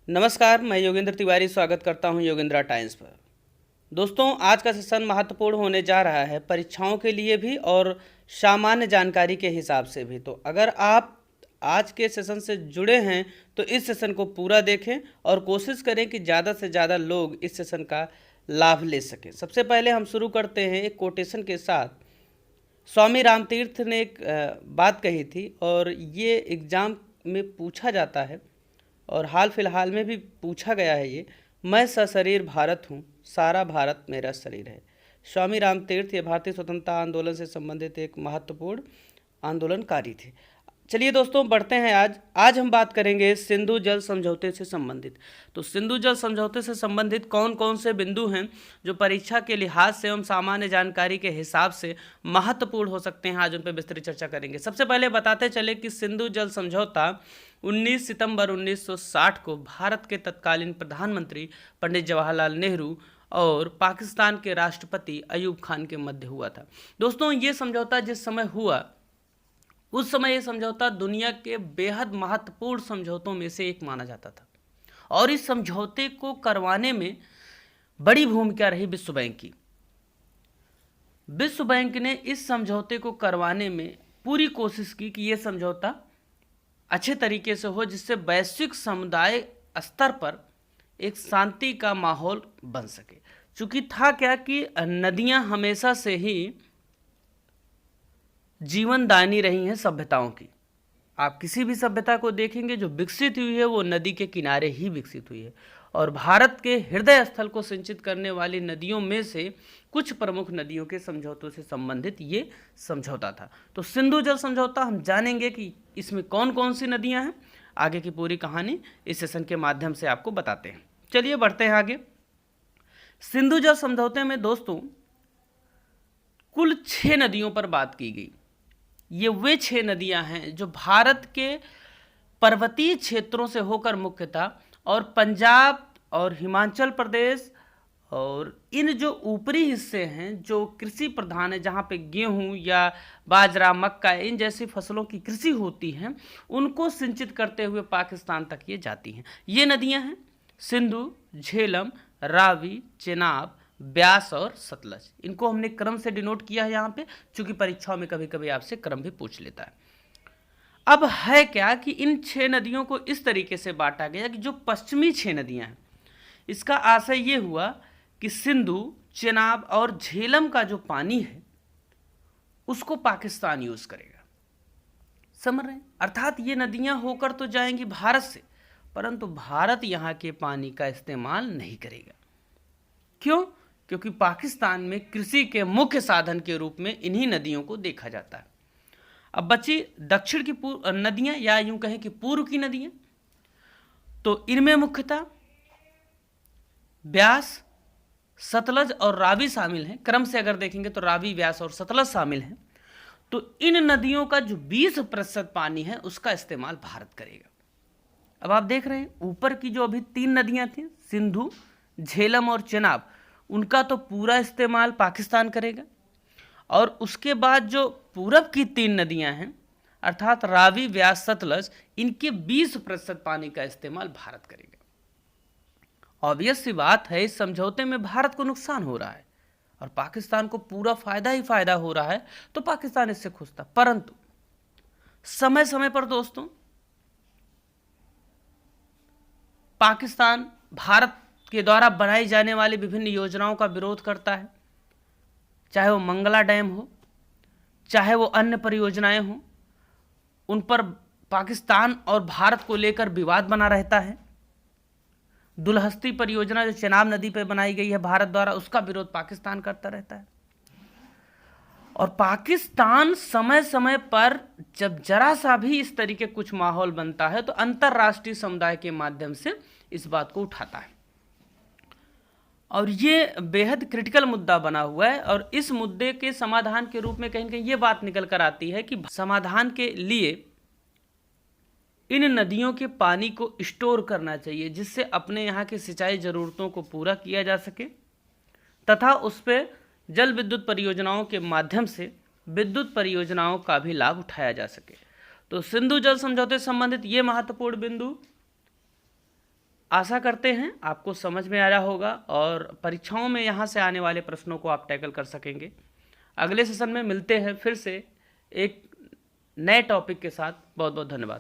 नमस्कार, मैं योगेंद्र तिवारी स्वागत करता हूं योगेंद्रा टाइम्स पर। दोस्तों, आज का सेशन महत्वपूर्ण होने जा रहा है परीक्षाओं के लिए भी और सामान्य जानकारी के हिसाब से भी। तो अगर आप आज के सेशन से जुड़े हैं तो इस सेशन को पूरा देखें और कोशिश करें कि ज़्यादा से ज़्यादा लोग इस सेशन का लाभ ले सकें। सबसे पहले हम शुरू करते हैं एक कोटेशन के साथ। स्वामी रामतीर्थ ने एक बात कही थी और ये एग्ज़ाम में पूछा जाता है और हाल फिलहाल में भी पूछा गया है ये। मैं सशरीर भारत हूँ, सारा भारत मेरा शरीर है। स्वामी रामतीर्थ ये भारतीय स्वतंत्रता आंदोलन से संबंधित एक महत्वपूर्ण आंदोलनकारी थे। चलिए दोस्तों, बढ़ते हैं। आज हम बात करेंगे सिंधु जल समझौते से संबंधित। तो सिंधु जल समझौते से संबंधित कौन कौन से बिंदु हैं जो परीक्षा के लिहाज से एवं सामान्य जानकारी के हिसाब से महत्वपूर्ण हो सकते हैं, आज उन पर विस्तृत चर्चा करेंगे। सबसे पहले बताते चले कि सिंधु जल समझौता 19 सितंबर 1960 को भारत के तत्कालीन प्रधानमंत्री पंडित जवाहरलाल नेहरू और पाकिस्तान के राष्ट्रपति अयूब खान के मध्य हुआ था। दोस्तों, ये समझौता जिस समय हुआ उस समय ये समझौता दुनिया के बेहद महत्वपूर्ण समझौतों में से एक माना जाता था और इस समझौते को करवाने में बड़ी भूमिका रही विश्व बैंक की। विश्व बैंक ने इस समझौते को करवाने में पूरी कोशिश की कि यह समझौता अच्छे तरीके से हो, जिससे वैश्विक समुदाय स्तर पर एक शांति का माहौल बन सके। चूंकि था क्या कि नदियां हमेशा से ही जीवनदायिनी रही हैं सभ्यताओं की। आप किसी भी सभ्यता को देखेंगे जो विकसित हुई है वो नदी के किनारे ही विकसित हुई है और भारत के हृदय स्थल को सिंचित करने वाली नदियों में से कुछ प्रमुख नदियों के समझौतों से संबंधित ये समझौता था। तो सिंधु जल समझौता हम जानेंगे कि इसमें कौन कौन सी नदियां हैं। आगे की पूरी कहानी इस सेशन के माध्यम से आपको बताते हैं। चलिए बढ़ते हैं आगे। सिंधु जल समझौते में दोस्तों कुल 6 नदियों पर बात की गई। ये वे 6 नदियां हैं जो भारत के पर्वतीय क्षेत्रों से होकर मुख्यतः और पंजाब और हिमाचल प्रदेश और इन जो ऊपरी हिस्से हैं जो कृषि प्रधान है, जहाँ पे गेहूं या बाजरा, मक्का इन जैसी फसलों की कृषि होती है, उनको सिंचित करते हुए पाकिस्तान तक ये जाती हैं। ये नदियां हैं सिंधु, झेलम, रावी, चेनाब, ब्यास और सतलज। इनको हमने क्रम से डिनोट किया है यहाँ पे, चूंकि परीक्षाओं में कभी कभी आपसे क्रम भी पूछ लेता है। अब है क्या कि इन 6 नदियों को इस तरीके से बांटा गया कि जो पश्चिमी 6 नदियां हैं, इसका आशय ये हुआ कि सिंधु, चेनाब और झेलम का जो पानी है उसको पाकिस्तान यूज करेगा। समझ रहे हैं? अर्थात ये नदियां होकर तो जाएंगी भारत से, परंतु भारत यहाँ के पानी का इस्तेमाल नहीं करेगा। क्यों? क्योंकि पाकिस्तान में कृषि के मुख्य साधन के रूप में इन्हीं नदियों को देखा जाता है। अब बची दक्षिण की नदियां या यूं कहें कि पूर्व की नदियां, तो इनमें मुख्यतः ब्यास, सतलज और रावी शामिल हैं। क्रम से अगर देखेंगे तो रावी, व्यास और सतलज शामिल हैं। तो इन नदियों का जो 20% पानी है उसका इस्तेमाल भारत करेगा। अब आप देख रहे हैं ऊपर की जो अभी 3 नदियां थी, सिंधु, झेलम और चेनाब, उनका तो पूरा इस्तेमाल पाकिस्तान करेगा और उसके बाद जो पूरब की 3 नदियां हैं अर्थात रावी, व्यास, सतलज, इनके 20% पानी का इस्तेमाल भारत करेगा। ऑब्वियस सी बात है, इस समझौते में भारत को नुकसान हो रहा है और पाकिस्तान को पूरा फायदा ही फायदा हो रहा है, तो पाकिस्तान इससे खुश था। परंतु समय समय पर दोस्तों पाकिस्तान भारत के द्वारा बनाई जाने वाली विभिन्न योजनाओं का विरोध करता है, चाहे वो मंगला डैम हो, चाहे वो अन्य परियोजनाएं हों, उन पर पाकिस्तान और भारत को लेकर विवाद बना रहता है। दुलहस्ती परियोजना जो चेनाब नदी पर बनाई गई है भारत द्वारा, उसका विरोध पाकिस्तान करता रहता है। और पाकिस्तान समय समय पर जब जरा सा भी इस तरीके कुछ माहौल बनता है तो अंतर्राष्ट्रीय समुदाय के माध्यम से इस बात को उठाता है और ये बेहद क्रिटिकल मुद्दा बना हुआ है। और इस मुद्दे के समाधान के रूप में कहीं न कहीं ये बात निकल कर आती है कि समाधान के लिए इन नदियों के पानी को स्टोर करना चाहिए, जिससे अपने यहाँ की सिंचाई ज़रूरतों को पूरा किया जा सके तथा उस पर जल विद्युत परियोजनाओं के माध्यम से विद्युत परियोजनाओं का भी लाभ उठाया जा सके। तो सिंधु जल समझौते से संबंधित ये महत्वपूर्ण बिंदु आशा करते हैं आपको समझ में आ रहा होगा और परीक्षाओं में यहाँ से आने वाले प्रश्नों को आप टैकल कर सकेंगे। अगले सेशन में मिलते हैं फिर से एक नए टॉपिक के साथ। बहुत बहुत धन्यवाद।